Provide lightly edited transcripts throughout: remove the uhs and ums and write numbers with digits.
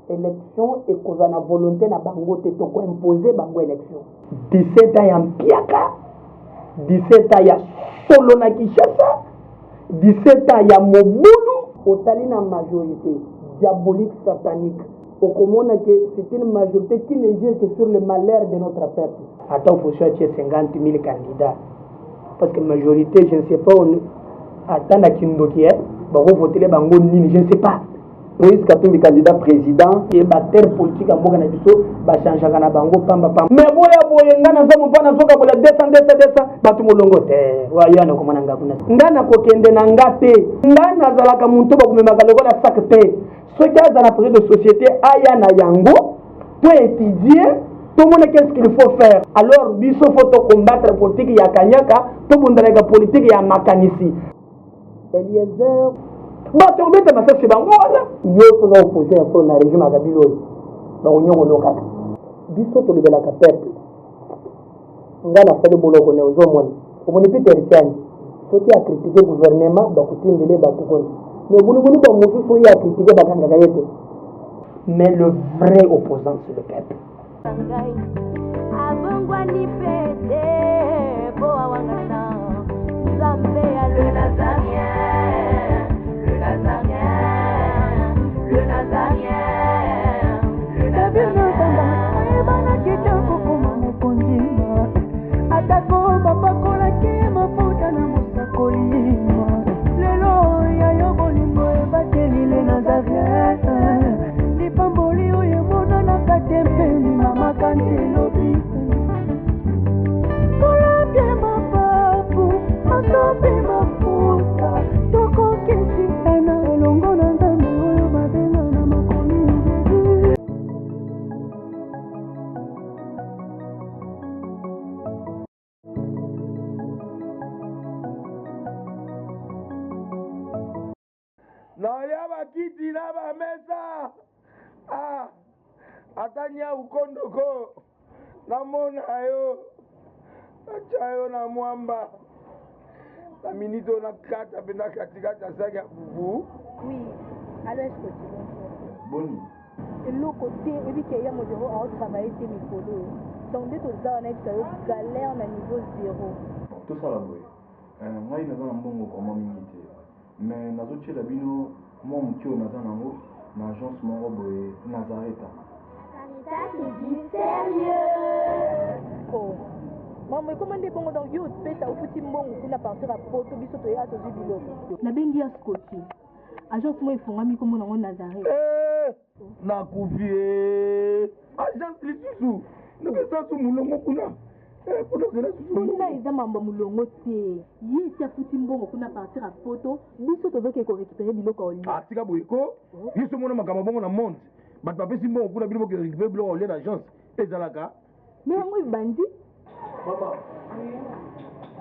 Élection et cause na volonté na bango te to ko imposer bango élection. 17 ans ya mpiaka, 17 ans ya solo na Kinshasa, 17 ans ya Mobulu, otali na majorité diabolique satanique. Au commun que c'est une majorité qui ne joue que sur le malheur de notre peuple. Attends, il faut chercher 50 000 candidats. Parce que la majorité, je ne sais pas, attends, qui est, vous votez les bangos, je ne sais pas. Moïse Katumbi candidat président et batteur politique en Boga Nabiso ba changer kana bango pamba pamba mais boya ngana za mpana zoka bola 200 batu molongo te wa yana ko mananga kuna ngana ko kende na ngate ngana zalaka muntu ba kumemaka lokola sakte soki azana projet de société aya na yango pour étudier tout le monde qu'est-ce qu'il faut faire alors biso faut combattre politique ya kanyaka to bundala politique ya makanisi Eliezer bato obeta masasi bango wana yo toza opposition so na régime ya Kabila oyo baonyongo kaka biso tolobelaka peuple nga nasali boloko ne ozomona omoni Peter Chani soki akritike gouvernement bakutindele bato koni mais obunibuni bamosusu oyo akritike bakangaka ye te mais le vrai opposant c'est le peuple abongwani pete po awangana nzambe ya le Nazarien le Nazarien. Kiti na ba mesa atanya ukondoko namona yo achayo na mwamba la minito na kata bena katikata saka fufu oui alors est-ce que tu veux boni et le côté et puis qu'il y a mon zéro en travailler tes micros donc dès que ça on est galère na niveau 0 tout ça là oui moi il n'a pas mbongo comment minité mais nazo tchela bino moi mukio naza nango na agence moko boye Nazareta. Caritas c'est du sérieux. Oh maman comment des bongo donc yo pesa au petit mbongo kuna partir à poto biso to ya to zibilo na bengi ya scotty agence moi ifungami comme nango Nazareta na kufie agence lisusu nokesa su mulongo kuna kuna eza mambo mulongo te ye tia futi mbongo kuna partir à poto biso tozoke ko récupérer biloko oli tika boyeko biso mona makambo bongo na monde bato bapesi mbongo kuna biloko ke récupérer biloko oli na agence ezalaka mais yango ebandi mama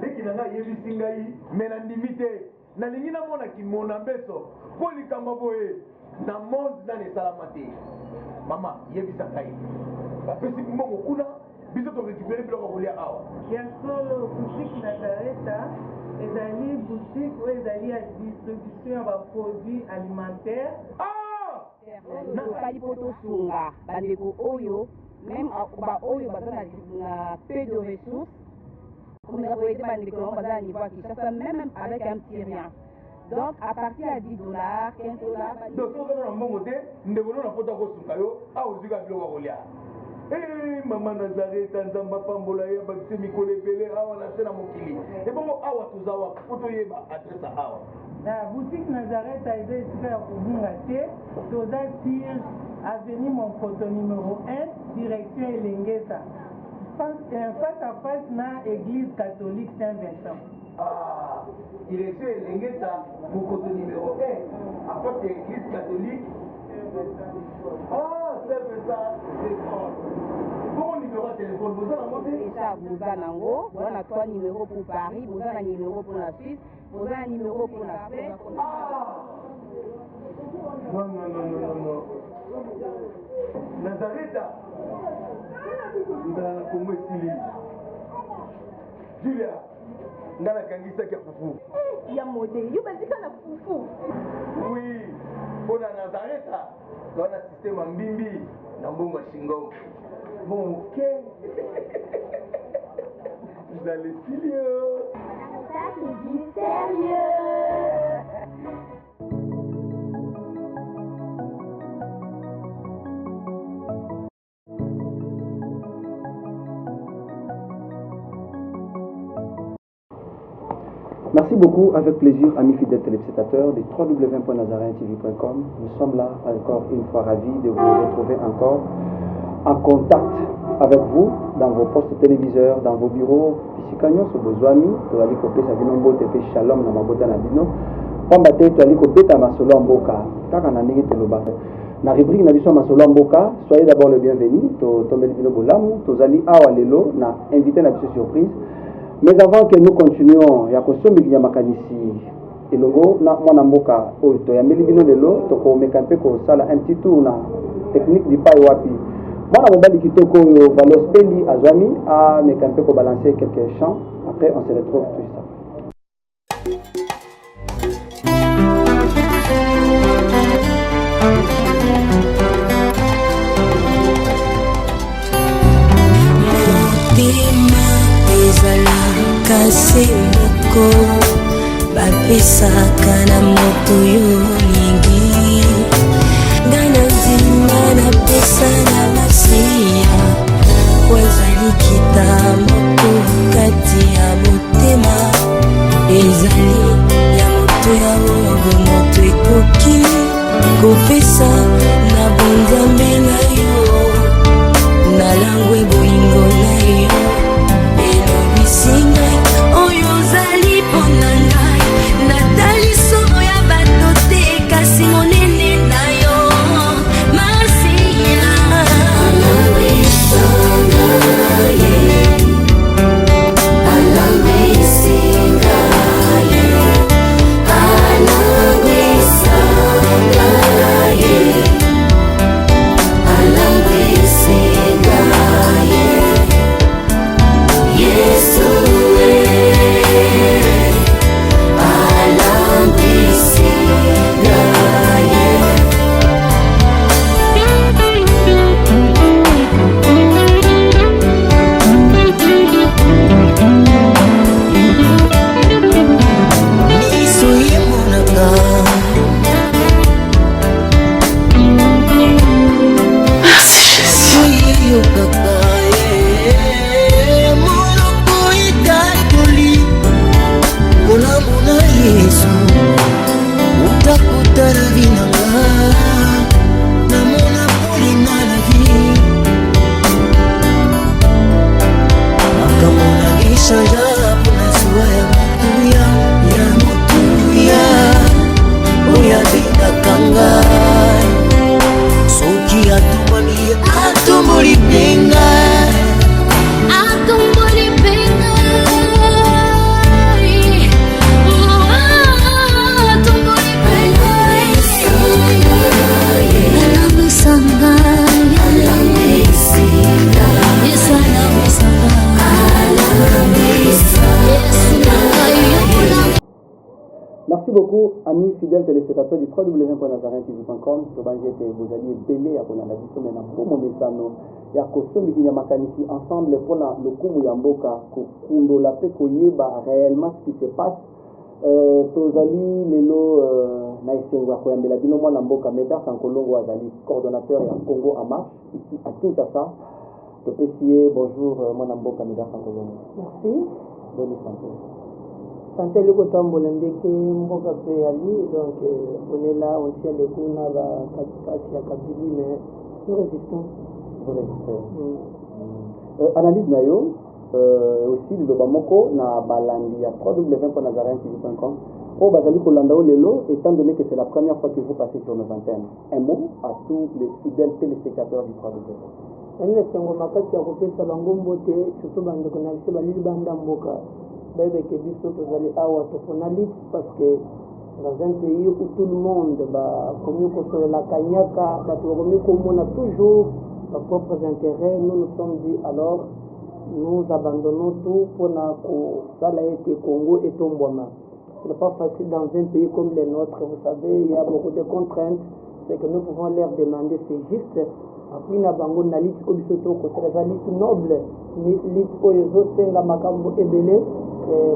leki na ngai yebisi ngai me na ndimi te nalingi namona kimona mbeso mpo likambo boye na monde nani esalama te mama yebisa ngai bapesi mbongo kuna biso to récupérer biloko kolia awa ya solo boutique Nazareta ezali boutique oyo ezali ya distribution ya baproduits alimentaires nakokali po tosunga bandeko oyo même baoyo baza na peu de ressources komeka boye te bandeko nango baza na niveau ya Kinshasa même avec un petit rien donc à partir ya $10 $15 donc sozana na mbongo te ndeko no na poto akosunga yo awa ozwika biloko kolia mama Nazareta nzamba pambola ye bakise mikolo ebele awa na se na mokili ebongo awa toza wa po toyeba adresse awa na boutique Nazareta eza esika ya kobunga te toza sur avenue Monkoto numéro 1 direction Elengesa face à face na église catholique Saint-Vincent direction Elengesa Monkoto numéro 1 à face de l'église catholique Saint-Vincent bon numéro de téléphone vous avez ça vous a nango on a 3 numéros pour Paris vous avez un numéro pour la Suisse vous avez un numéro pour la France non Nazareta vous avez la Congo Sili Julia ngana kangisaki ya fufu ya modèle yo bazika na fufu oui Pour la Nazareth, on a un système en bimbi, dans Bongo Shingo. Bon, ok. Vous allez sérieux. Caritas c'est du sérieux. Merci beaucoup, avec plaisir, amis fidèles téléspectateurs de www.nazareintv.com. Nous sommes là encore une fois ravis de vous retrouver encore en contact avec vous dans vos postes téléviseurs, dans vos bureaux. Pisicagnon, sur vos amis, tu vas aller couper sa binombo, tu fais shalom dans ma botte na bino. Pambate, tu vas aller couper ta masolo en boka. Kaka na nege te loba. Na rubrique na biso masolo en boka, soyez d'abord le bienvenu. To tombe le bino bolamu, tu vas aller awa lelo na invité na biso surprise. Mais avant que nous continuions, ya kosombi ya makanisi elongo na mwana mboka oyo to yambeli bino lelo to ko mekampe ko sala un petit tour na technique di pai wapi mwana mobali kitoko oyo Valos Peli azwami a mekampe ko balancer quelques chants. Après on se retrouve tout ça. Kasi moko bapesaka na moto yo mingi ngana nzima napesa na masiya wazali kita moko kati ya motema ezali ya moto ya oyo moto ekoki kopesa na bonzambe na yo na langwe bolingo na yo singai oyo zali pona ngai natali somo ya bato te kasi monene na yo masiya Merci beaucoup, amis fidèles téléspectateurs du www.nazareintv.com. Vous allez belé à Bonana Biso, mais pour mon message, il y a Kosomi qui makanisi ensemble pour le Kumu Yamboka, Kundo la Pekoyeba réellement ce qui se passe. Tozali Lelo Naïsengwa Koyambela Bino Mwana Mboka, Meda Kankolongo Azali, coordonnateur et en Congo en marche, ici à Kinshasa. Topesier, bonjour, Mwana Mboka, Meda Kankolongo. Merci. Bonne santé. Santé le kotambola ndeke mboka pe ali donc on est là on tient les coups na ba katikati ya kabili mais nous résistons. Vous résistez. Analyse nayo aussi le lobamoko na balandi ya www.nazareintv.com pour bazali kolanda lelo étant donné que c'est la première fois que vous passez sur nos antennes. Un mot à tous les fidèles téléspectateurs du www. Nani sengo makati ya kopesa bango mbote surtout bandeko na biso balili banda mboka. Bayebeke biso tozali awa topona lit parce que dans un pays où tout le monde bakomi kosolela kanyaka bato bakomi komona toujours leurs propres intérêts, nous nous sommes dit alors nous abandonnons tout mpona kosala ete Congo etombwama. Ce n'est pas facile dans un pays comme le nôtre. Vous savez, il y a beaucoup de contraintes. C'est que nous pouvons leur demander, c'est juste. Après, na bango na lit ko bisoto ko c'est la lit noble. Lit ko yozo senga makambo ebele.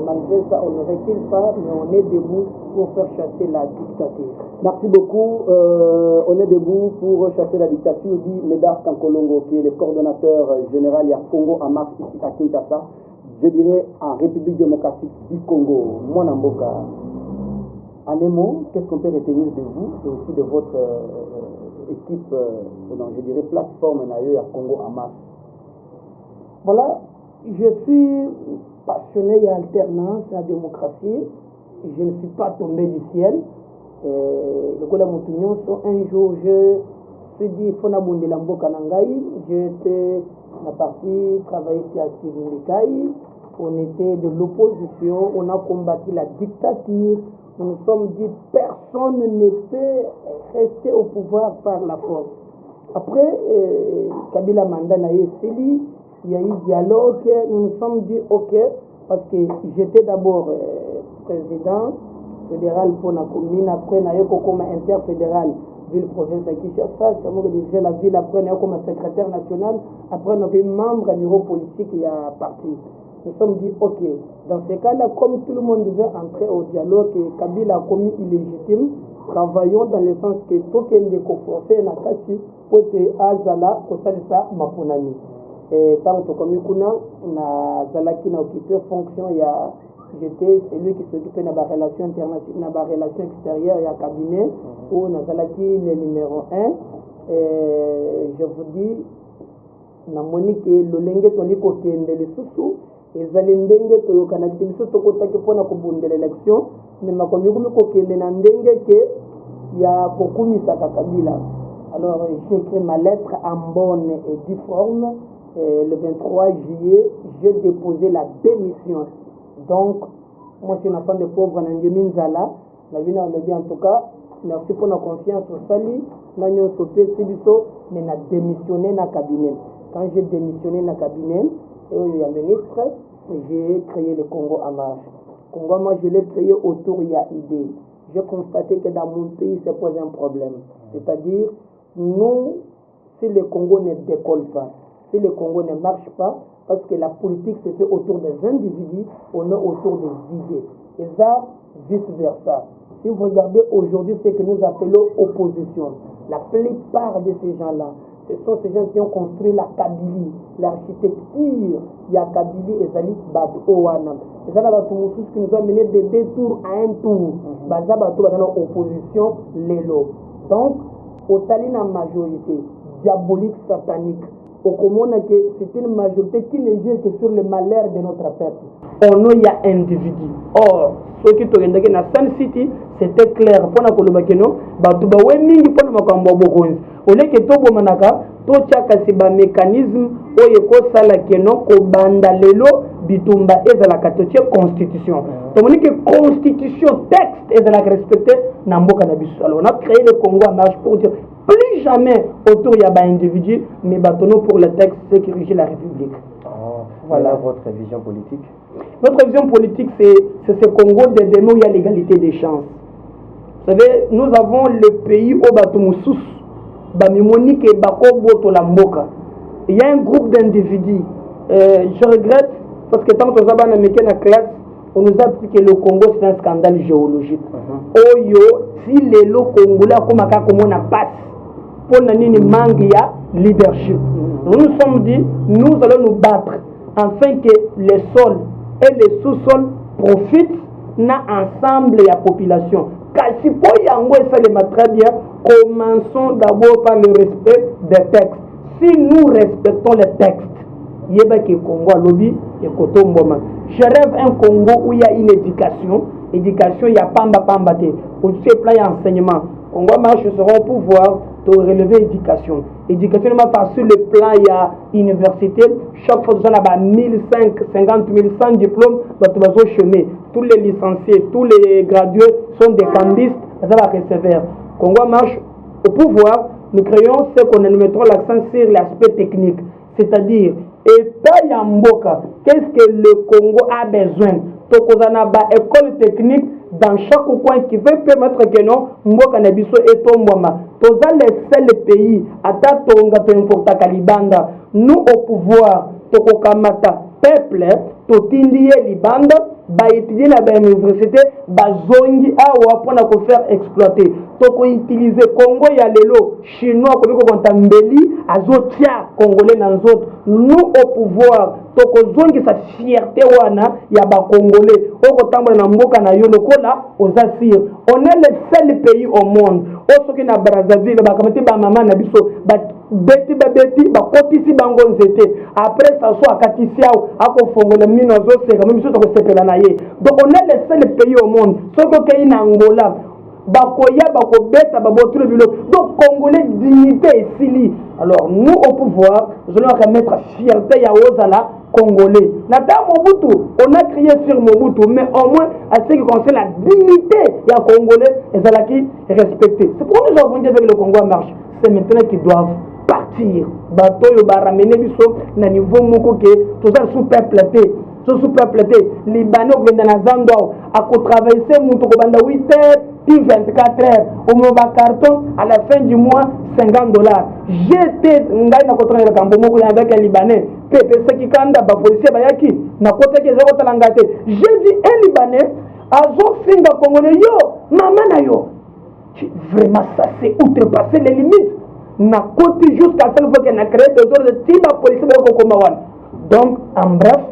Malgré ça, on ne recule pas, mais on est debout pour faire chasser la dictature. Merci beaucoup. On est debout pour chasser la dictature, dit Médard Kankolongo, qui est le coordonnateur général du Congo en marche ici à Kinshasa. Je dirais en République démocratique du Congo. Mwanamboka. En un mot, qu'est-ce qu'on peut retenir de vous et aussi de votre équipe, je dirais plateforme Nayo à Congo en marche? Voilà, je suis passionné et alternant à la démocratie. Je ne suis pas tombé du ciel. Le Kola Moutunion, un jour, je suis dit, Fona Bundelambo Kanangaï, j'étais la partie travailler active Mikaï. On était de l'opposition, on a combattu la dictature. Nous nous sommes dit, personne ne peut rester au pouvoir par la force. Après, Kabila Mandana et Sili, il y a eu dialogue, nous nous sommes dit ok, parce que j'étais d'abord président fédéral pour la commune, après nayo comme interfédéral ville-province à Kinshasa, c'est moi qui dirigeais la ville, après nayo comme secrétaire national, après nous avons membre du bureau politique et à parti. Nous sommes dit ok, dans ces cas-là, comme tout le monde devait entrer au dialogue et Kabila a commis illégitime, travaillons dans le sens que tout ce qui est conforté na kati pour te azala ko salisa mapunami. Et tant que comme kuna na zalaki na occupé fonction ya j'étais celui qui s'occupait de la relation internationale, la relation extérieure et cabinet où na zalaki le numéro 1. Je vous dis na monique lolenge toliko kende le susu ezali ndenge toyokana kitibiso tokotaki mpona kobundela élection mais makomi komi kokende na ndenge ke ya kokumisaka Kabila. Alors j'ai écrit ma lettre en bonne et due forme. Le 23 juillet, j'ai déposé la démission. Donc, moi je suis un enfant de pauvre, Nzala. La vie en tout cas, merci pour la confiance au Sali. Nanyo Sopé Sibiso, mais n'a démissionné dans le cabinet. Quand j'ai démissionné dans le cabinet, il y a ministre, j'ai créé le Congo en marche. Congo, moi je l'ai créé autour de l'idée. J'ai constaté que dans mon pays, ça pose un problème. C'est-à-dire, nous, si le Congo ne décolle pas, si le Congo ne marche pas, parce que la politique se fait autour des individus, on est autour des idées. Et ça, vice-versa. Si vous regardez aujourd'hui ce que nous appelons opposition, la plupart de ces gens-là, ce sont ces gens qui ont construit la Kabylie, l'architecture, il y a Kabylie et Zali Bad Owana. Et ça, c'est ce qui nous a mené de 2 tours à 1 tour. Baza Bato, opposition, l'élo. Donc, au Talina majorité, diabolique, satanique, au commun que c'est une majorité qui ne joue que sur le malheur de notre peuple. On y a individu. Or, ceux qui ont été dans Sun City, c'était clair. Pour la Kolobakeno, Batouba Weming pour le Makambo Bogonz. Au lieu que Tobo Manaka, Tochaka Siba mécanisme, Oyeko Salakeno, Kobanda Lelo, Bitumba et la Katoche Constitution. Donc, que Constitution, texte et de la respecter, Namboka Nabisu. Alors, on a créé le Congo en marche pour dire plus jamais autour il y a un individu, mais bâtonnons pour le texte, c'est qui régit la République. Voilà votre vision politique. Notre vision politique, c'est ce Congo de demain où il y a l'égalité des chances. Vous savez, nous avons le pays au Batumoussous, Bamimonique et Bakobo Tolamboka. Il y a un groupe d'individus. Je regrette, parce que tant que nous avons dans la classe, on nous a appris que le Congo c'est un scandale géologique. Oyo, si les lots congolais comme on a passe, pour nani manque ya leadership. Nous nous sommes dit, nous allons nous battre afin que les sols et les sous-sols profitent na ensemble de la population. Car si pour yango et ça les très bien, commençons d'abord par le respect des textes. Si nous respectons les textes, yeba ke Congo a lobby et Kotomboma. Je rêve un Congo où il y a une éducation, il y a pamba te. Au-dessus du plan enseignement, Congo marche sera au pouvoir de relever l'éducation. L'éducation n'est pas sur le plan, il y a université, chaque fois que vous avez 1050 000 sans diplôme, vous avez chemin. Tous les licenciés, tous les gradués sont des cambistes, vous allez recevoir. Congo marche au pouvoir, nous créons ce qu'on mettra l'accent sur l'aspect technique, c'est-à-dire État Yamboka, qu'est-ce que le Congo a besoin tokozana ba école technique dans chaque coin qui veut permettre que non mboka na biso etombwama toza le seul pays ata tonga to importa kalibanda nous au pouvoir tokokamata peuple totindi ye libanda baétudier na bauniversité bazongi awa mpona kofaire exploiter tokoutilize Congo ya lelo chinois kobiko kontambeli azotia congolais na nzoto nous au pouvoir tokozongisa fierté wana ya bakongolais okotambola na mboka na yo lokola oza sire on est le seul pays au monde osoki na Brazzaville bakamati bamama na biso beti bakotisi bango nzete après ça so akatisi awo akofongola mino azoseka mo biso tokosepela na ye donc on est le seul pays au monde soki okei na Angola bakoya bakobeta babotule biloko donc congolais dignité esili alors nous au pouvoir nous allons remettre fierté ya ozala congolais nata Mobutu on a crié sur Mobutu mais au moins à ce qui concerne la dignité ya congolais ezalaki respecté c'est pourquoi nous avons dit avec le Congo en marche c'est maintenant qu'ils doivent partir bato yo ba ramener biso na niveau moko ke toza sous peuple libanais okenda na zando ako traverser mutu ko banda 8h puis 24h au moment carton à la fin du mois $50 j'étais ngai na kotrela kambo moko avec un libanais pepe seki kanda ba policier bayaki na kote ke zoko talangate j'ai dit un libanais azo finga congolais yo mama na yo vraiment ça c'est outrepasser les limites na côté jusqu'à celle fois qu'on a créé des ordres de type police donc en bref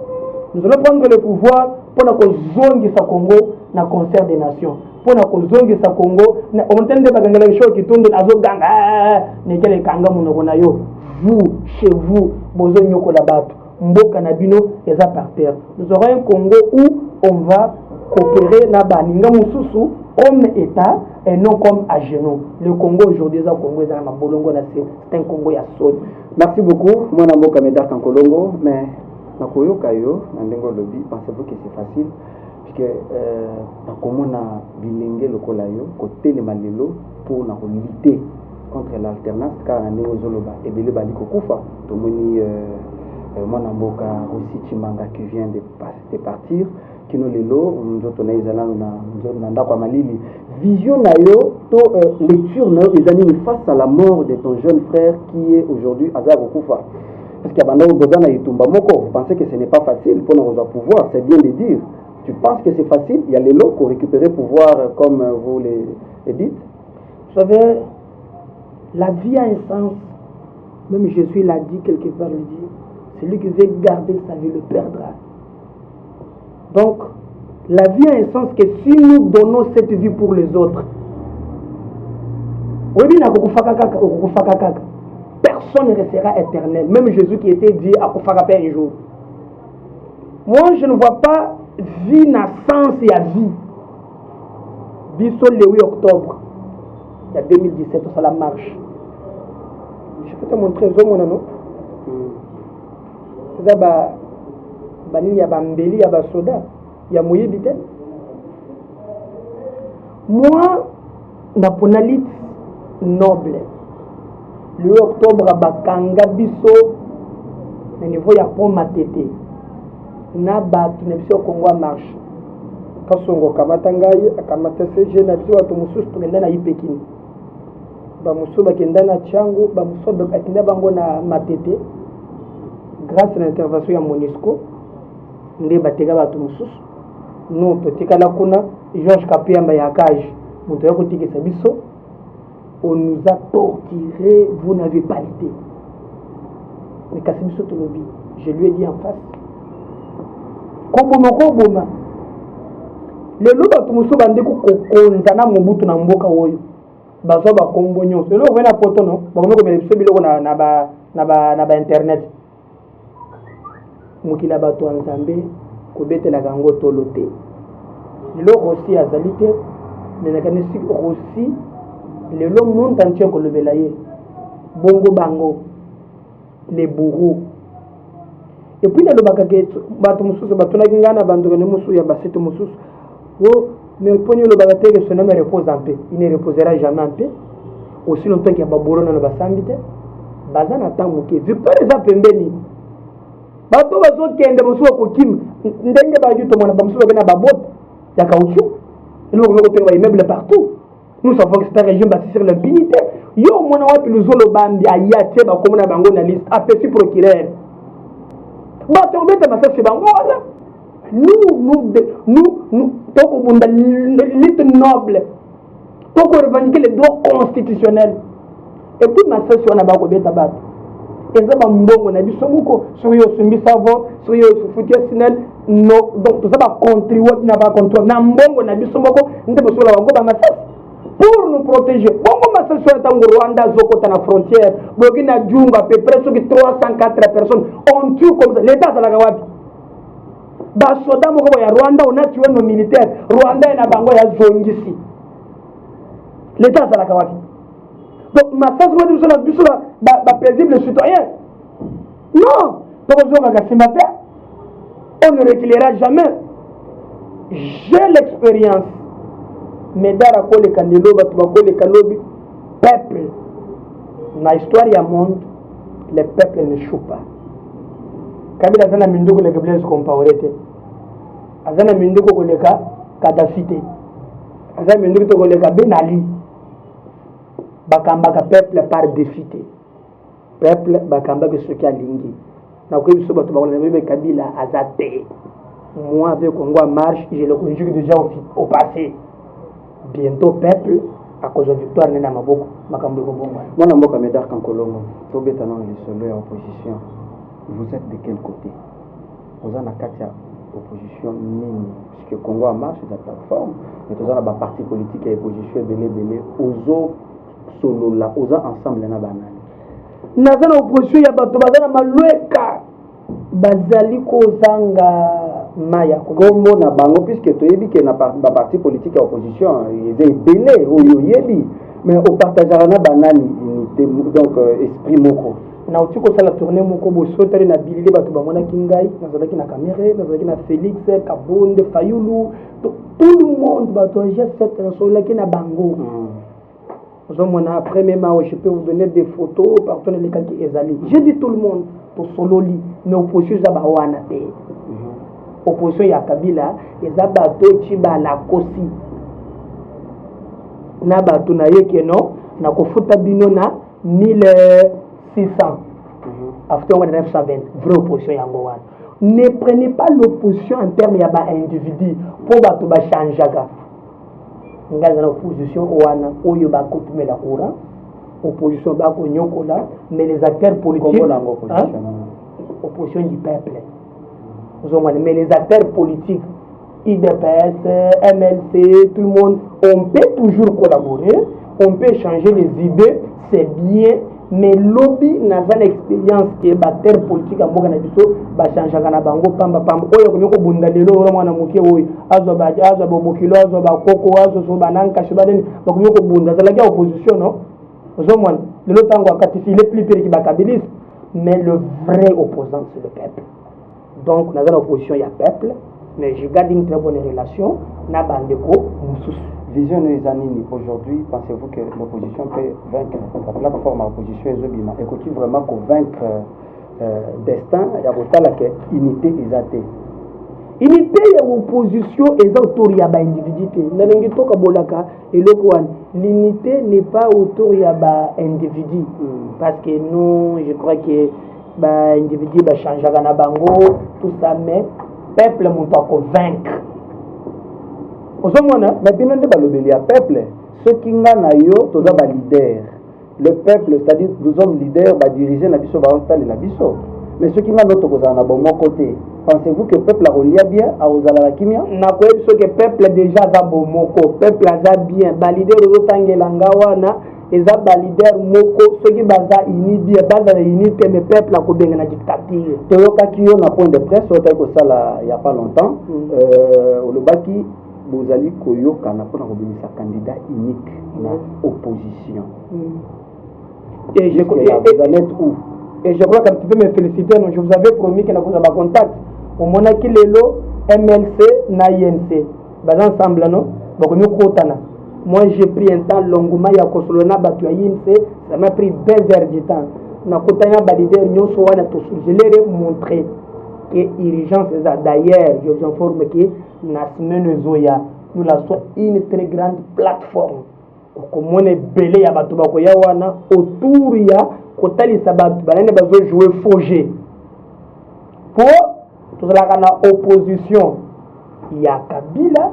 nous allons prendre le pouvoir pour que zongi sa Congo na concert des nations pour que zongi sa Congo on entend des bagangala show qui tourne azo ganga ne kele kanga munoko na yo vous chez vous bozo nyoko la bato mboka na bino eza par terre nous aurons un Congo où on va coopérer na baninga mususu homme état et non comme à genoux. Le Congo aujourd'hui est un Congo c'est un Congo ya soni. Merci beaucoup. Moi Namboka Medar Kankolongo mais nakoyo kayo nandengo lobby pensez-vous que c'est facile puisque nakomona bilenge lokola yo côté le malelo pour na lutter contre l'alternance car nandengo zoloba ebele bali kokufa tomoni moi Namboka aussi Chimanga qui vient de partir kino lelo nzoto na izala na ndako malili vision na yo to lecture na yo ezani face à la mort de ton jeune frère qui est aujourd'hui Azar Okufa parce qu'il y a banda bozana yitumba moko vous pensez que ce n'est pas facile pour nous avoir pouvoir c'est bien de dire tu penses que c'est facile il y a les lots pour récupérer pouvoir comme vous les dites vous savez la vie a un sens même Jésus l'a dit quelque part il dit celui qui veut garder sa vie le perdra. Donc, la vie a un sens que si nous donnons cette vie pour les autres, personne ne restera éternel. Même Jésus qui était dit à Koufaka un jour. Moi, je ne vois pas vie na sens et à vie. Biso le 8 octobre, il y a 2017, ça la marche. Je peux te montrer non? Banini ya bambeli ya basoda ya moyebi te moi nationaliste noble le 8 octobre bakanga biso na niveau ya pont Matete na batu na biso Congo marche kasongo kamata ngai akamata CG na biso batu mususu tokenda na Ipekini ba mususu bakenda na Changu ba mususu bakenda bango na Matete grâce à l'intervention ya MONUSCO nde bateka bato mususu nous totikala kuna Georges Kapiyamba ya cage muto yako tikisa biso on nous a torturé vous n'avez pas l'idée mais kasi biso tolobi je lui ai dit en face koboma lelo bato mususu bande kokonza na Mobutu na mboka oyo bazwa bakombo nyonso lelo vena poto no bakomeko mele biso biloko na ba internet mukila bato nzambe kobetela kango tolo te lelo aussi azali te mais nakanisi aussi lelo monde entier kolobela ye bongo bango les bourreaux et puis nalobaka ke bato mususu batonaki ngana bandoko ne mususu ya basete mususu wo mais poni lobaka te que son homme repose en paix il ne reposera jamais en paix aussi longtemps qu'il y a baboro na basambi te bazana tango ke vu par exemple pembeni bato bazokende mosusu kokima ndenge baki to mona bamso ba na babot ya caoutchouc ils vont mettre des immeubles partout nous savons que cette région basée sur l'impunité yo mona wapi luzolo bambi ayate ba komona bango na liste apesi procureur ba to beta masasi bango wala nous toko bunda l'élite noble toko revendiquer les droits constitutionnels et puis masasi wana ba ko beta bato ezaba mbongo na biso muko soki yo sumbi savon soki yo futia sinel no donc tout ça va contribuer na ba contrôle na mbongo na biso moko nde bosola bango ba masasi pour nous protéger bongo masasi wana tango Rwanda zokota na frontière boki na junga à peu près soki 304 personnes on tue comme ça l'état zalaka wapi ba soda moko ya Rwanda on a tué nos militaires Rwanda na bango ya zongisi l'état zalaka wapi. Donc, ma face, c'est paisible citoyen. Non. Donc, on ne reculera jamais. J'ai l'expérience. Mais dans le peuple, dans l'histoire du monde, les peuples ne chouent pas. Kabila zana minduko le Blaise Compaoré. Azana minduko le Kadhafi. Azana minduko le Ben Ali. Bakamba peuple par défité peuple bakamba que ce qui a lingi na ko biso bato ba le Kabila azate moi avec Congo en marche je le conjugue déjà au passé bientôt peuple à cause de victoire na maboko makambo ko bongo mwana mboka Médard Kankolongo to betana na lisolo ya opposition vous êtes de quel côté vous en a katia opposition nini parce que Congo en marche c'est la plateforme mais tous na ba parti politique et opposition belé ozo solo la oza ensemble na banani nazana opposition ya bato bazana malweka bazali kozanga maya kombo na bango puisque toyebi ke na ba parti politique ya opposition ils belé oyo yebi mais au partager na banani unité donc esprit moko na utiko sala tourner moko bosotari na bilili bato bamona kingai nazalaki na Caméré nazalaki na Félix Kabonde Fayulu tout le monde bato j'ai cette personne qui na bango. Après même, je peux vous donner des photos par rapport les qui ezali. J'ai dit tout le monde pour solo li, mais opposition za bawana te. Opposition ya Kabila, eza bato chiba la kosi. Na bato na yeke no, na kofuta bino na 1600. After 920, vraie opposition ya ngwana. Ne prenez pas l'opposition en termes ya ba individu pour bato ba chanjaga. Ngaza na opposition wana oyo ba coutume la courant opposition ba ko nyokola mais les acteurs politiques opposition du peuple mais les acteurs politiques IDPS MLC tout le monde on peut toujours collaborer on peut changer les idées c'est bien mais lobby n'a pas l'expérience que acteurs politiques en boka na biso ba changer kana bango pamba oyo ko nyoko bunda lelo mwana moke oyo azo bokilo azo ba koko azo so bananka shibadeni ba ko nyoko bunda za la opposition non ozo mwana lelo tango akatifi les plus pire qui ba kabilis mais le vrai opposant c'est le peuple donc na za opposition ya peuple mais je garde une très bonne relation na bandeko mususu. Vision Noizanini, aujourd'hui, pensez-vous que l'opposition peut vaincre la plateforme opposition Ezobima? Écoute-tu vraiment convaincre destin et à la unité exatée? Unité et opposition est autour de l'individu. L'unité n'est pas autour de l'individu. Parce que nous, je crois que l'individu va changer la bango, tout ça, mais le peuple m'a convaincre. Mais bien on dit peuple ceux qui ont un leader le peuple c'est-à-dire nous sommes leaders diriger la biso la biso mais ceux qui ont notre bon côté pensez-vous que le peuple a relié bien à Ozala Kimia na ko que le peuple déjà za bomoko peuple a bien leader ozotangela ngawana eza leader moko ceux qui baza ini bien baza unité mais peuple a ko benga na dictature toyoka kiyo na point de presse otako sala il y a pas longtemps olobaki Bozali Koyoka n'a pas un candidat unique dans l'opposition. Et je crois qu'un petit peu me féliciter, je vous avais promis que nous avons contact. Au moment qu'il est là, MLC, na INC. Ensemble, non? Moi, j'ai pris un temps longuement, il y a Kosolona, INC, ça m'a pris 2 heures du temps. Je l'ai montré. que urgence eza. D'ailleurs je vous informe que na semaine zoya nous lançons une très grande plateforme okomona ebele ya bato bakoya wana autour ya kotalisa bato banani bazojouer faux jeu po tozalaka na opposition ya Kabila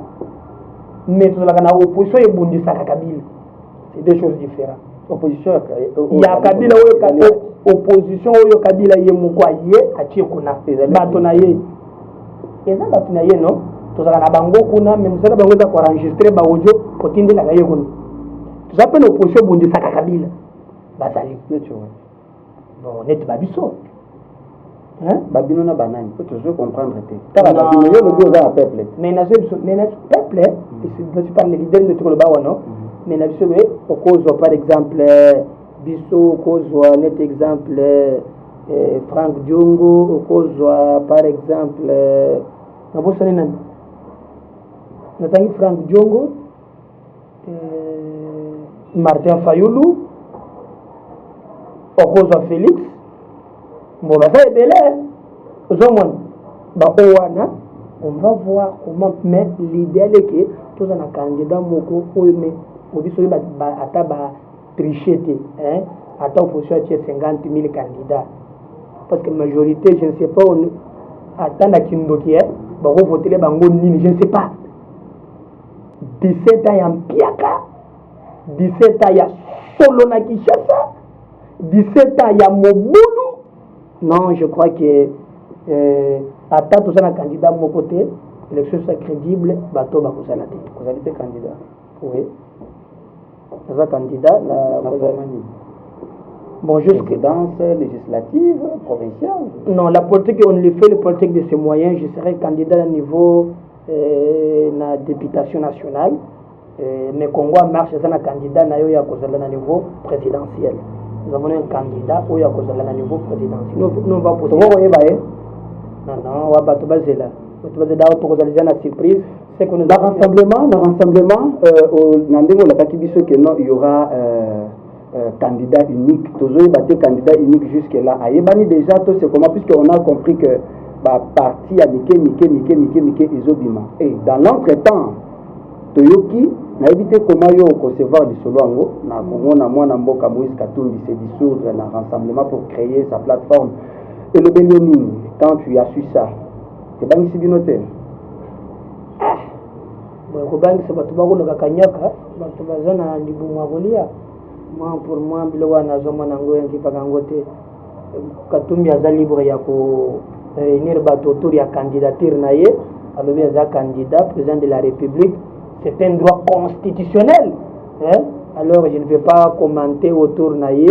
mais tozalaka na opposition ebundisaka Kabila. C'est deux choses différentes. Opposition ya Kabila oyo opposition oyo Kabila ye moko ye atie kuna bato na ye eza bato na ye no tozalaka na bango kuna mais mosala bango eza koenregistre ba audio kotindelaka ye kuna toza mpe na opposition ebundisaka Kabila bazali bon neti babiso babino na banani faut toujours comprendre te tala babino yo lobi oza na peuple mais na peuple je parle les leaders de tukolo bawa no mais na biso okozwa par exemple biso okozwa net exemple Frank Diongo okozwa par exemple nabosani nani natangi Frank Diongo Martin Fayulu okozwa Félix bon baza ebele ozomona baowana on va voir comment mais l'idéal est que toza na candidat moko oyo mais obiso ata ba tricher te ata opposition atie 50 000 candidats parce que majorité je ne sais pas ata na kindoki bakovotele bango nini je ne sais pas 17 ans ya mpiaka 17 ans ya solo na Kinshasa 17 ans ya mobulu. Non, je crois que ata tout ça na candidat mon côté élection soit crédible bato ba kozala te kozali te candidat oui ça candidat la bon jusque dans législative provinciale non la politique on le fait le politique de ses moyens je serai candidat à niveau na députation nationale mais Congo marche ça na candidat na yo ya kozala na niveau présidentiel. Nous avons un candidat où il y a un niveau présidentiel. Nous va poser. Non, on va pas tout baser là. On va organiser une surprise. C'est que nous avons un rassemblement. Il y aura candidat unique. Toujours battu candidat unique jusque là. Ayebani déjà tout c'est comment puisqu'on a compris que parti à Mike Ezobima. Et dans l'entretemps, Toyoki na évité comment yo concevoir du solo ango na Congo na mwana mboka Moïse Katumbi se dissoudre na rassemblement pour créer sa plateforme et le Benoni quand tu as su ça c'est pas ici binoté bon ko bangi se batu bako loka kanyaka batu bazana libunga kolia moi pour moi bilowa na zoma nango yanki pakango te Katumbi aza libre ya ko réunir batu autour ya candidature na ye alobi aza candidat président de la République. C'est un droit constitutionnel. Alors je ne vais pas commenter autour naïe.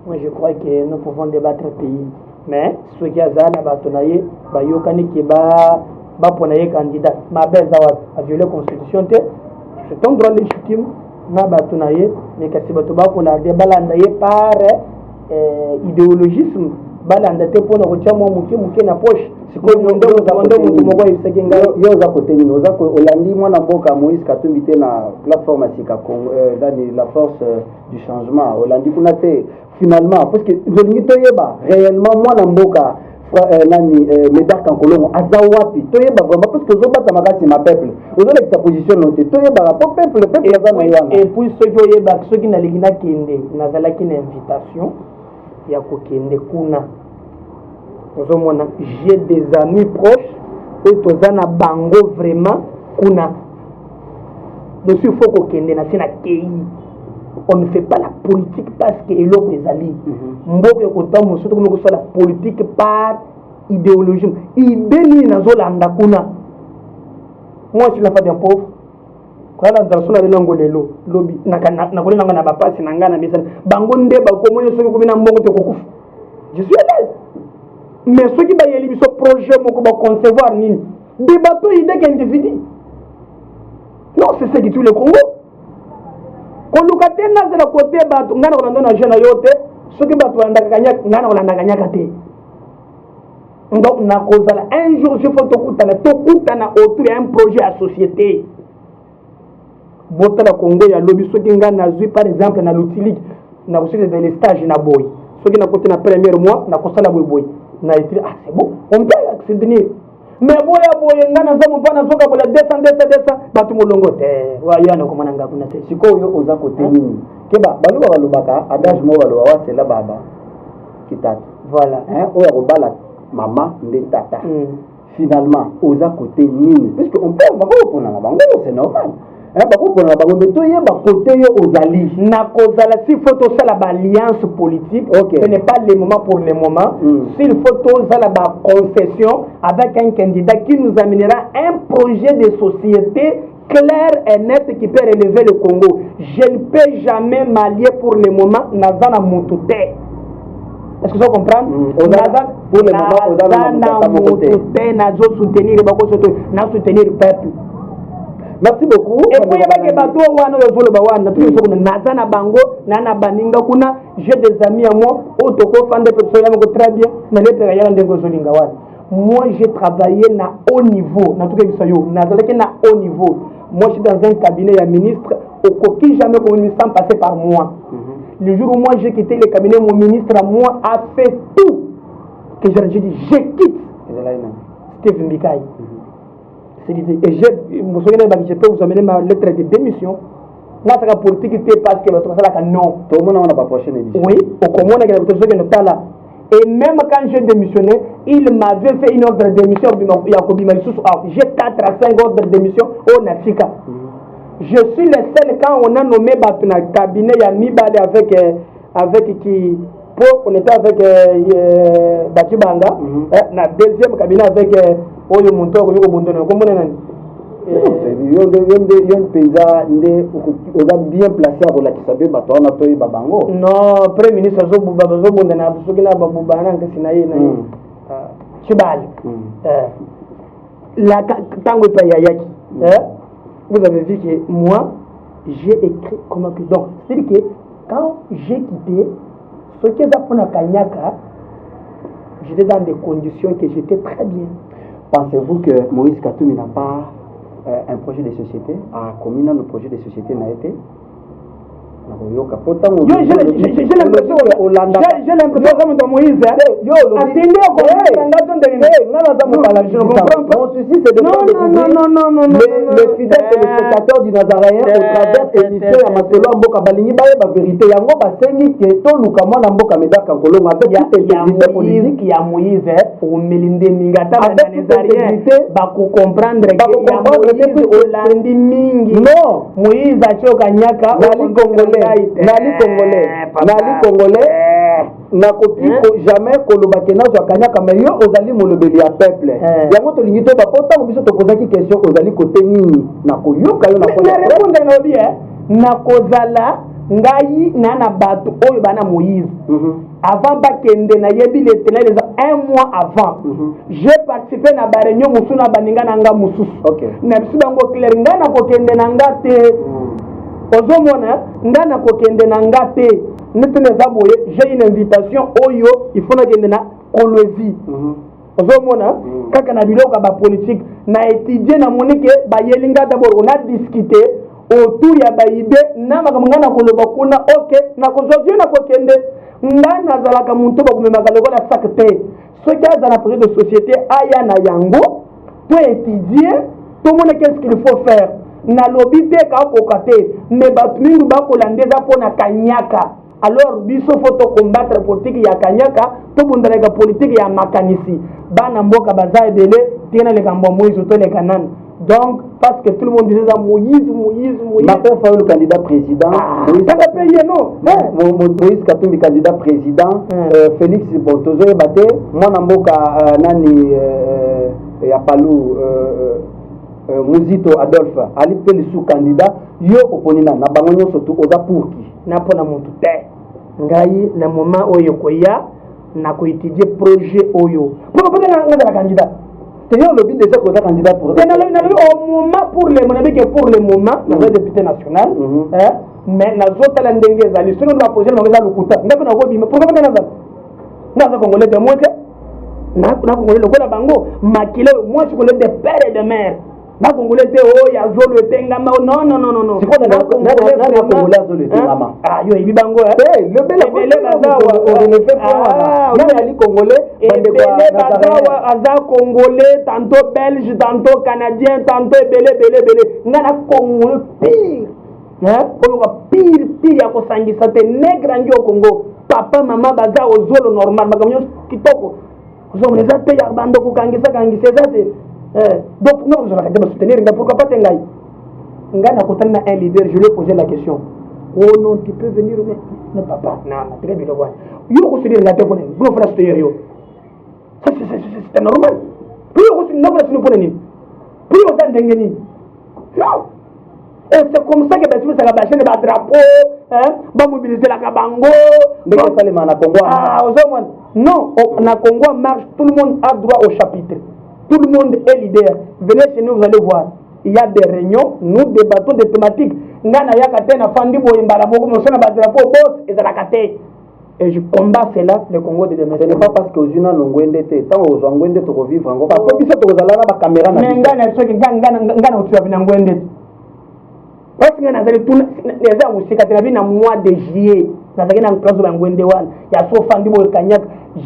Moi je crois que nous pouvons débattre pays. Mais ceux qui ont la batonaïe, bayokani qui ba ponaïe candidat, ma belle a violé la constitution. C'est un droit légitime. Na batonaïe, mais que si batoba pour la débalandaïe par idéologisme, balandate pour nous retirer mon mouké na poche. Yo za côté ni oza ko olandi mwana mboka Moïse Katumbi te na plateforme asika la force du changement olandi kuna te finalement parce que zolingi toyeba réellement mwana mboka nani Médard Kankolongo azawapi toyeba vraiment parce que zobata makasi ma peuple ozola sa position noté toyeba rapport peuple aza na yana et puis ceux qui oyeba ceux qui nalingi na kende nazala ki na invitation ya kokende kuna. J'ai des amis proches et tozana bango vraiment kuna. Donc il faut qu'on kende na sina kei. On ne fait pas la politique parce que eloko ezali. Mboke kota musuto comme la politique par idéologie. Idéologie na zolanda kuna. Moi je suis la femme d'un pauvre. Kwa la nzasona de nango lelo lobi na kole nanga na bapasi na ngana bisa bango nde ba ko monyo soki ko bina mbongo te kokufa. Je suis à l'aise. Mais ceux qui baillent ce projet, ils concevoir ni des bateaux idées qu'individu. Non, c'est ce qui tue le Congo. Quand nous avons la côté bateau, nous avons un jeune ayote, ceux qui bateau nous avons donc un jour je faut tout autour d'un projet à société. Bota la Congo ya lobby ceux qui ont par exemple na l'outil na aussi des stages na boy. Ceux qui na côté na premier mois na consala boy. na étude. Ah, c'est bon, on peut soutenir. Mais boya ngana zo mpana zoka bola 200 batu molongo te wa yana komana ngakuna te sikoyo oza côté nini keba baloba balobaka adage mo baloba wa sela baba kitatu voilà hein oya kobala mama nde tata finalement oza côté nini puisque on peut va pas répondre na bango c'est normal hein ba ko pona bango mais to yeba côté yo ozali na kozala si faut to sala ba alliance politique okay. Ce n'est pas le moment pour le moment s'il faut to sala ba concession avec un candidat qui nous amènera un projet de société clair et net qui peut relever le Congo. Je ne peux jamais m'allier pour le moment nazana Moutouté. Est-ce que vous comprenez? Pour le moment, nazana Moutouté nazo soutenir bako na soutenir peuple. Merci beaucoup. Et puis il y a des bateaux wana yozolo bawana tout ce qu'on nazana bango nana baninga kuna j'ai des amis à moi otoko fande personne ko très bien na lettre ya ndengo zolinga wana. Moi j'ai travaillé na haut niveau na tout que ça yo nazalaki na haut niveau. Moi je suis dans un cabinet ya ministre au coquille jamais comme sans passer par moi. Le jour où moi j'ai quitté le cabinet mon ministre à moi a fait tout que j'ai dit je quitte. Steve Mbikai. Et je peux vous amener ma lettre de démission. Là, c'est la politique parce que l'autre c'est non. Tout le monde n'a pas prochaine édition. Oui, au commun, il y a quelque chose qui n'est pas là. Et même quand j'ai démissionné, il m'avait fait une ordre de démission. J'ai 4 à 5 ordres de démission au Nafika. Je suis le seul quand on a nommé Batuna cabinet, il y a Mibale avec qui. On était avec Batibanga. La deuxième cabinet avec. Oyo muntu ko bondona ko mona nani yon peza nde oza bien placé pour la kisabe bato na toyi babango non premier ministre zo buba zo bondana soki na babuba na ngesi na ye na chibal la tango pa yaki vous avez vu que moi j'ai écrit comment que donc c'est-à-dire que quand j'ai quitté ce que ça pour na Kanyaka j'étais dans des conditions que j'étais très bien. Pensez-vous que Moïse Katumbi n'a pas un projet de société? Combien le projet de société n'a été? J'ai l'impression que Moïse mon souci c'est de les fidèles téléspectateurs du Nazaréen au travers émission ya masolo ya mboka balingi bayeba vérité yango basengi ke toluka mwana mboka medaka kolonga avec toute intégrité politique ya Moïse omelinde mingata na Nazarien bako comprendre que ya Moïse olandi mingi non Moïse achoka nyaka nali congolais nakoki jamais kolobaki nazwa kanyaka mais yo ozali molobeli ya peuple yango tolingi to bapotango biso topozaki question ozali kote nini nakoyoka yo nakozala ngai na bato oyo bana Moïse avant bakende na yebi le tenel un mois avant j'ai participé na baréunion musu na baninga na nga mususu na biso bango clair nga na kokende na nga te ozomona nga na kokende na nga te niteneza boye j'ai une invitation oyo il faut na kende na Kolwezi ozomona kaka na biloko ba politique na étudier na monike ba yelinga d'abord on a discuté autour ya ba idée na makambo ngana koloba kuna OK na kozozio na kokende ngana zalaka muntu ba kumemaka lokola sac te ce qui a dans la projet de société aya na yango pour étudier tout le monde qu'est-ce qu'il faut faire na lobby te ka kokate mais batu mingi ba kolandeza pona Kanyaka alors biso faut combattre politique ya Kanyaka to bundala politique ya makanisi bana mboka baza ebele tena le kambo Moïse to le kanan donc parce que tout le monde disait Moïse Martin Fayulu le candidat président Moïse ça va payer non Moïse Katumbi candidat président Félix Bontozo ebate mwana mboka nani ya Palu Muzito Adolphe ali pe sous candidat yo oponina na bango nyonso tu oza pour qui na pona muntu te ngai na moment oyo koya na ko étudier projet oyo pour na candidat c'est le but déjà qu'on a candidat pour au moment pour le moment na député national mais na zota la ndenge ezali sur le projet na lokuta ndako na ko bima pourquoi na congolais de moi na congolais lokola bango makile moi je connais des pères et des mères na congolais te oh ya zolo etengama non non non non non c'est quoi na congolais zolo etengama yo ebi bango le bel on ne fait pas il ali congolais ebele bazawa aza congolais tantôt belge tantôt canadien tantôt ebele nga na congolais pire koloka pire ya kosangisa te nègre ndio Congo papa mama baza ozolo normal makamyo kitoko ozomona eza te ya bando kokangisa eza te donc non je vais soutenir pourquoi pas tengai nga na kotana un leader je lui ai posé la question oh non tu peux venir mais papa non très bien bon yo ko soutenir ngate ko ne go fera soutenir yo c'est normal puis yo ko soutenir ngate soutenir pour nini puis yo ça ndengeni non et c'est comme ça que ben ça va chaîne ba drapeau ba mobiliser la kabango de que ça les na Congo non na Congo marche tout le monde a droit au chapitre. Tout le monde est leader. Venez chez nous, vous allez voir. Il y a des réunions, nous débattons des thématiques. Et je combats cela, le Congo de demain. Ce n'est pas parce que Ozuna Longwende, tant aux Angwende, tu revivre encore. Parce que tu as la caméra. Mais parce que na mois de juillet,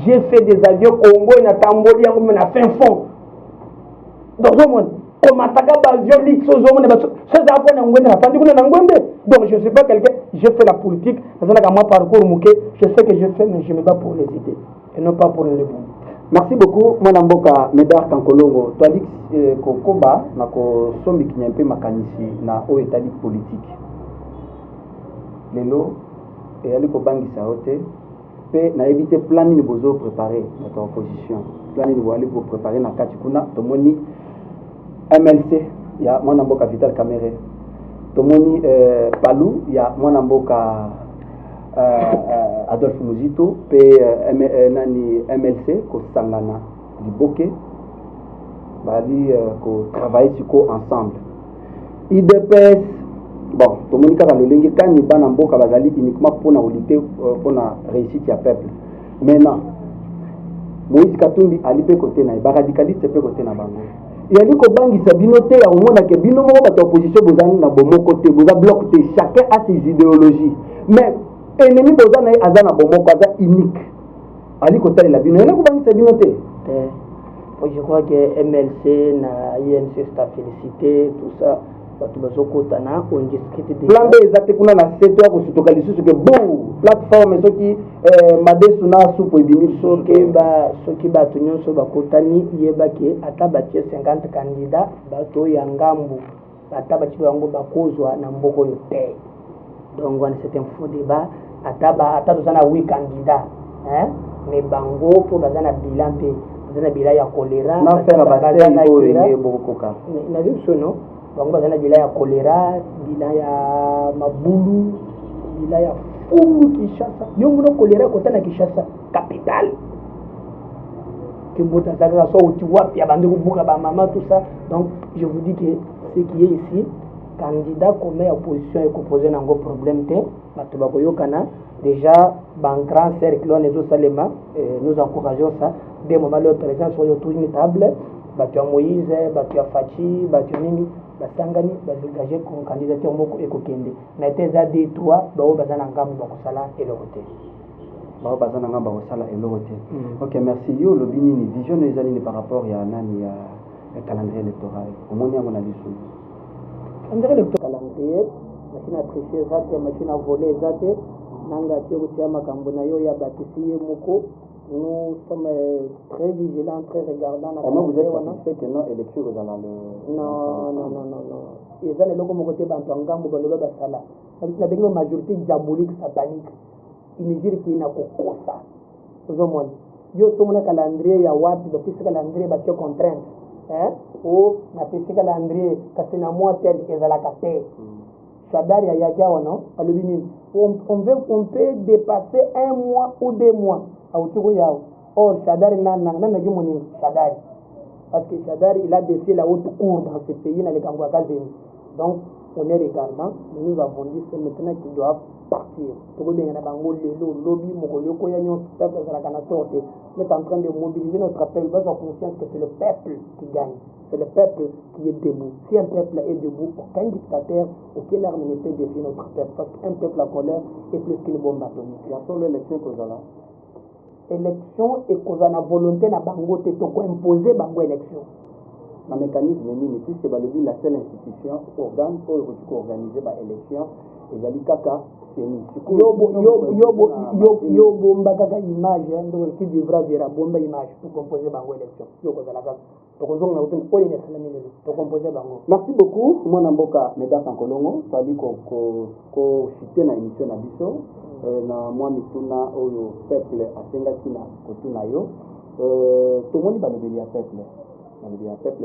j'ai fait des avions Congo et na tamboli na fin fond. Donc comme attaque avion lik so zo mona so za pona ngwende na pandi kuna na ngwende. Donc je suis pas quelqu'un, j'ai fait la politique, dans mon parcours muke, je sais que je fais mais je me bats pour les idées et non pas pour les bons. Merci beaucoup mwana mboka Médard Kankolongo. Toi dit ko koba na ko sombi kinyampe makanisi na o etali politique. Lelo et ali ko bangisa hote pe na éviter plan ni bozo préparer notre opposition. Plan ni bo ali ko préparer na kati kuna tomoni MLC ya mwana mboka Vital Kamerhe. Tomoni Palou ya mwana mboka Adolphe Muzito pe nani MLC ko sangana liboke bali ko travailler sur ensemble. IDPS bon tomoni kaka lolenge kani bana mboka bazali uniquement pour na lutter pour na réussite ya peuple. Maintenant Moïse Katumbi ali pe côté na ba radicaliste pe côté na bango. Il ko bangisa bino te ya omona ke bino moko ba opposition bozana na bomo côté boza bloc te chacun a ses idéologies. Mais ennemi bozana azana bomo kaza unique. Ali ko tali la bino ele ko bangisa bino te. Je crois que MLC na INC c'est à féliciter tout ça. Batu bazokotana on discute de plan B exact kuna na secteur ko sutoka lisusu ke bon plateforme soki madesu na supo ibimi soki batu nyonso bakotani yeba ke ata batie 50 candidats bato ya ngambu ata batie yango bakozwa na mboko yo te. Donc c'est un faux débat ata tozana 8 candidats mais bango po bazana bilan te bazana bilan ya choléra na faire bazana ko yé bokoka na biso no bango bazana bila ya choléra, bila ya mabulu, bila ya fumu Kinshasa. Yongo no choléra kota na Kinshasa capitale. Kimbuta saka so utiwa pia bande kubuka ba mama tout ça. Donc je vous dis que ce qui est ici candidat comme opposition et composé nango problème te bato bakoyokana déjà ban grand cercle on ezo salema nous encourageons ça des moments le président sur autour d'une table bato Moïse bato Fachi bato nini basangani bazigaje comme candidature moko ekokende mais teza de toi bao bazana ngambo bakosala elokote bao bazana ngambo bakosala elokote. OK, merci yo lobini ni vision ezali ni par rapport ya nani ya calendrier électoral omoni yango na lisu calendrier calendrier machine à tricher zate machine à voler zate nanga tio kutia makambo na yo ya batisiye moko. Nous sommes très vigilants, très regardants. Comment vous êtes satisfait que non élection dans le... Non. Ils ont le logo côté Bantangambo, le Baba Sala. C'est une majorité diabolique, satanique. Il ne dit qu'il n'a qu'au ça. Vous avez yo sommes un calendrier, ya wapi, le petit calendrier, battu contrainte. Ou, na petit calendrier, parce que na moi tel, et à la carte. Chadar, ya yakia, non? On peut dépasser 1 mois ou 2 mois. Or, Chadar n'a gimoni Chadar. Parce que Chadar, il a défié la haute cour dans ce pays, dans les Kangwakazem. Donc, on est regardant, mais nous avons dit c'est maintenant qu'ils doivent partir. On est en train de mobiliser notre appel, parce qu'on a conscience que c'est le peuple qui gagne. C'est le peuple qui est debout. Si un peuple est debout, aucun dictateur, aucune arme ne peut défier notre peuple. Parce qu'un peuple à colère est plus qu'une bombe atomique. Il y a solo élection que là. Élection et cause la volonté na bango te toko imposer bango élection. Un mécanisme ni puisque la seule institution organe pour organiser l'élection et la kaka yo bomba kaka image donc qui devra vera bomba image pour composer bango élection yo cause la kaka tokozonga na utoni pole na sala minelo to composer bango. Merci beaucoup mwana mboka Médard Kankolongo tali ko citer na émission na biso na mwa mituna oyo peuple asengaki na kotuna yo tomoni balobeli ya peuple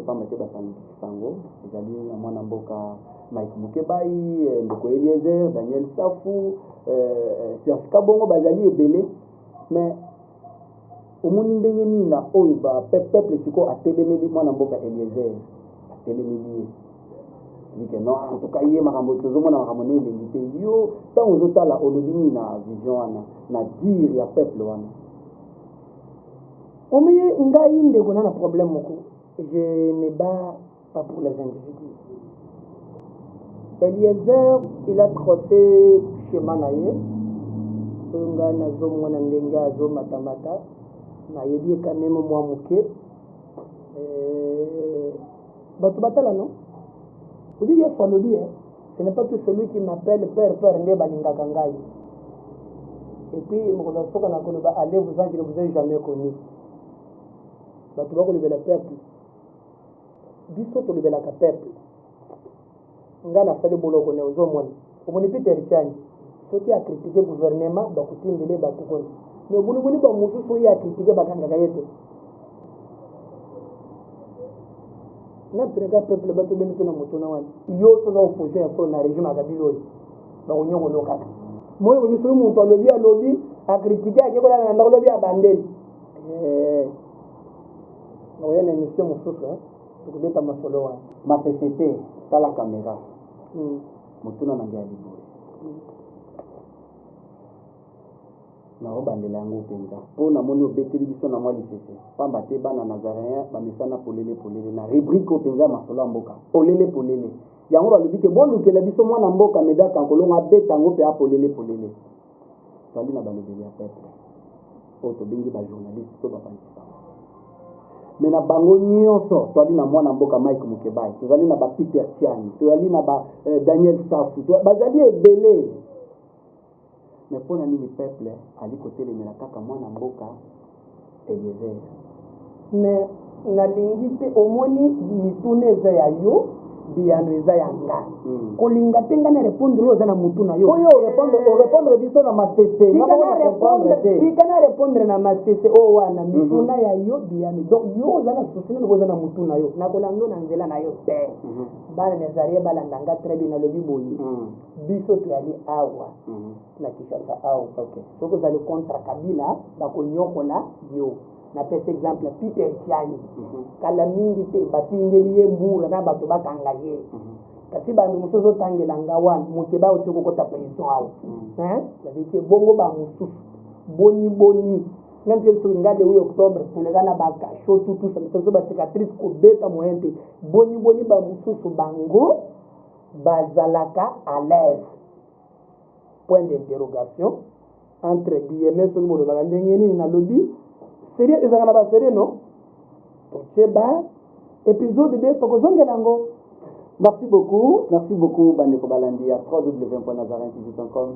pambate basangi sango ezali na mwana mboka Mike Mukebai, Ndeko Eliezer, Daniel Safu, Serge Kabongo bazali ebele mais omoni ndenge nini na oyo ba peuple siko atelemeli mwana mboka Eliezer atelemeli que non en tout cas yé makambo tozomona makambo ne elengi te yo ntango ozotala olobi nini na vision wana na dire ya peuple wana omiye ngai ndeko na problème moko je ne bats pas pour les individus. Eliezer, il a trotté chemin naïe. Nga nazo mwana ndenge azo matamata. Nayebi quand même moi muke. Batu batala non? Vous dites yes lobby hein. Ce n'est pas tout celui qui m'appelle père ne balinga kangai. Et puis mokolo soka na koloba allez vous en je ne vous ai jamais connu. Batu ba kolobela peuple. Biso to lebela ka peuple. Ngana fale boloko ne ozomona omoni Peter Chani soki a critiquer gouvernement bakutindele batukoni mais obuni ba mususu ya critiquer bakanga kayete na preka peuple bato beni tuna mutuna wana yo to za opposition so na régime akabilo yi ba onyoko lokaka moyo ko biso muntu alobi a critiquer akekola na ndako lobi abandeli oyena émission mususu tukubeta masolo wana ma société dans la caméra mutuna na ngali boy na obandela yango penza po na moni obeteli biso na mwa lisese pamba te bana nazaréen bamesana polele na rubrique penza masolo mboka polele yango balobi ke bolukela biso mwana mboka Médard Kankolongo abeta yango pe apolele tali na balobeli ya peuple o to bengi ba journaliste to bapanzisa mais na bango nyonso toali na mwana mboka Mike Mukebai tozali na ba Peter Tiani toali na ba Daniel Safu bazali ebele mais pona nini peuple ali kotelemela kaka mwana mboka Eliezer mais nalingi te omoni mituna eza ya yo biyano eza ya nga kolinga te nga na répondre oyo oza na mutu na yo oyo répondre biso na masese tika na répondre na masese oyo wana mituna ya yo biyano donc yo oza na susi nini oza na mutu na yo nakolanda na nzela na yo te bana nazarie balanda nga très bien nalobi boye biso toyali awa na Kinshasa awa soki ozali contre Kabila bakonyokola yo na pesa exemple Peter Tiani kala mingi te batindeli ye mbura na bato bakanga ye kasi bandu mosusu ozotangela nga wana Mukeba oti okokota prison awa babiti bongo bamosusu boni ngampe soki ngade 8 octobre toleka na bakasho tutu so basicatrice kobeta moyen te boni bamosusu bango bazalaka à l'aise point d'interrogation entre guillemets soki bolobaka ndenge nini nalobi sérieux ezaka na basérie non tocheba épisode 2 tokozongela ngo. Merci beaucoup bandeko balandi à www.nazaréentv.com.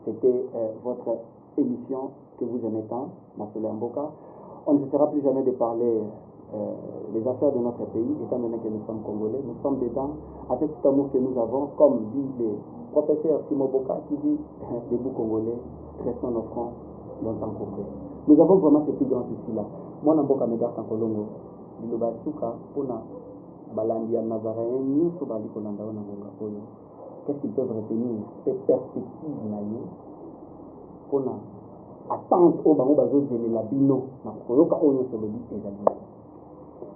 C'était votre émission que vous aimez tant, Masolo Mboka. On ne cessera plus jamais de parler les affaires de notre pays, étant donné que nous sommes congolais, nous sommes dedans avec tout amour que nous avons, comme dit le professeur Simo Boka qui dit debout congolais, restons nos fronts longtemps congolais. Nous avons vraiment ce plus grand souci là. Moi Namboka Médard Kankolongo, Biloba Suka, Pona, Balandi ya Nazaréen, Nyuso Bali Kolanda na Ngonga Oyo. Qu'est-ce qu'ils peuvent retenir? Ces perspectives na yo. Pona, attente au bango bazo zele la bino, na koyoka oyo solobi ezali.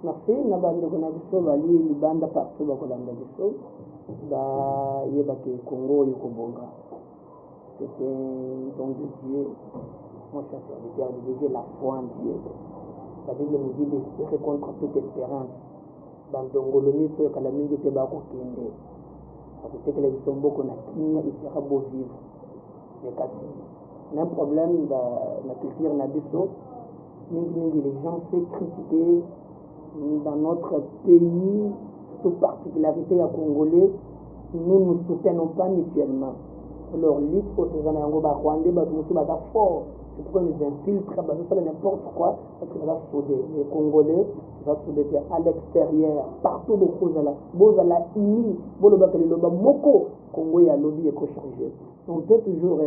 Merci, na bandeko na biso bali libanda partout bakolanda biso bayebake Congo oyo kobonga. C'est un don de Dieu. Moi je suis un serviteur de Dieu, j'ai la foi en Dieu. La Bible nous dit d'espérer contre toute espérance. Bandongolo miso ekala mingi te bakokende. Akotekela biso mboko na kimia ifera beau vivre. Mais kasi on a un problème la culture na biso. Mingi les gens se critiquer dans notre pays, toute particularité à Congolais, nous ne nous soutenons pas mutuellement. Alors, l'île, c'est fort. C'est pourquoi nous infiltrons, nous faisons n'importe quoi, parce que nous avons soudé. Les Congolais, nous avons soudé à l'extérieur, partout où vous allez. Vous allez unis, vous allez moko, Congo et lobby et co-chargé. On peut toujours,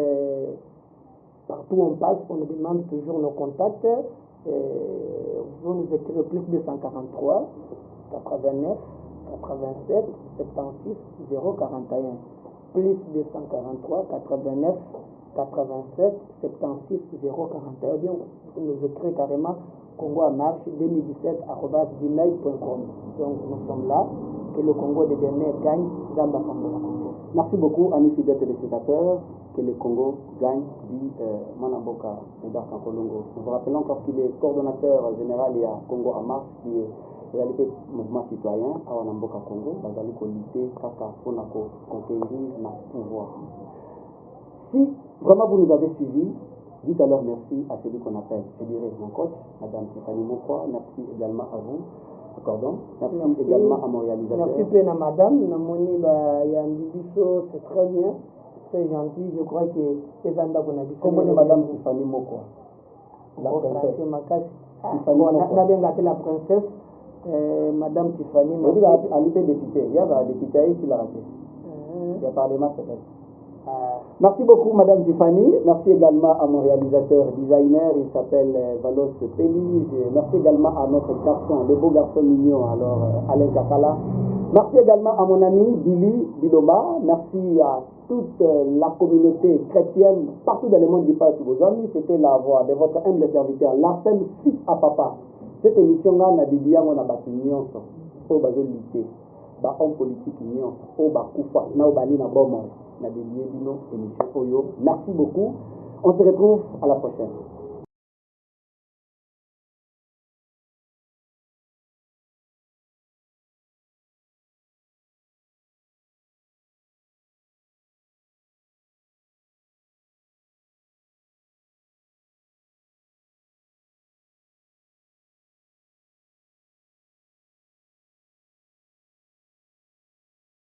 partout où on passe, on nous demande toujours nos contacts. Vous nous écrivez plus 243 89 87 76 041 plus 243 89 87 76 041. Bien, vous nous écrivez carrément Congo à marche 2017@gmail.com. Donc nous sommes là, que le Congo de demain gagne dans la Congo. Merci beaucoup, amis fidèles téléspectateurs. Que le Congo gagne, dit Manamboka Médard Kankolongo. Nous vous rappelons encore qu'il est coordonnateur général à Congo en marche, qui est réalisé mouvement citoyen à Wanamboka Congo, Bazali Kolité, Kaka, Fonako, conquérir le pouvoir. Si vraiment vous nous avez suivis, dites alors merci à celui qu'on appelle, je dirais mon coach, Madame Tiffany Mokwa. Merci également à vous. Merci également à mon réalisateur. Merci bien à Madame, Namoni Yambibiso, c'est très bien. C'est gentil, je crois que les Anda Bonabi. Comment est Madame Tiffany Mokwa? La princesse. La princesse, Madame Tiffany Mokwa. Il a l'IP député, il y a un député ici, il a raté. Il y a parlement, peut-être. Merci beaucoup, Madame Tiffany. Merci également à mon réalisateur designer, il s'appelle Valos Pelli. Merci également à notre garçon, le beau garçon mignon, alors Alain Kakala. Merci également à mon ami Billy Biloma. Merci à toute la communauté chrétienne partout dans le monde du Père. Vos amis, c'était la voix de votre humble serviteur, Larsen, fils à papa. Cette émission là n'a dédié à mon abattu nyonso, au bazolité, ba homme politique nyonso, au bakufa, na obali na bomo, n'a dédié dino émission oyo. Merci beaucoup. On se retrouve à la prochaine.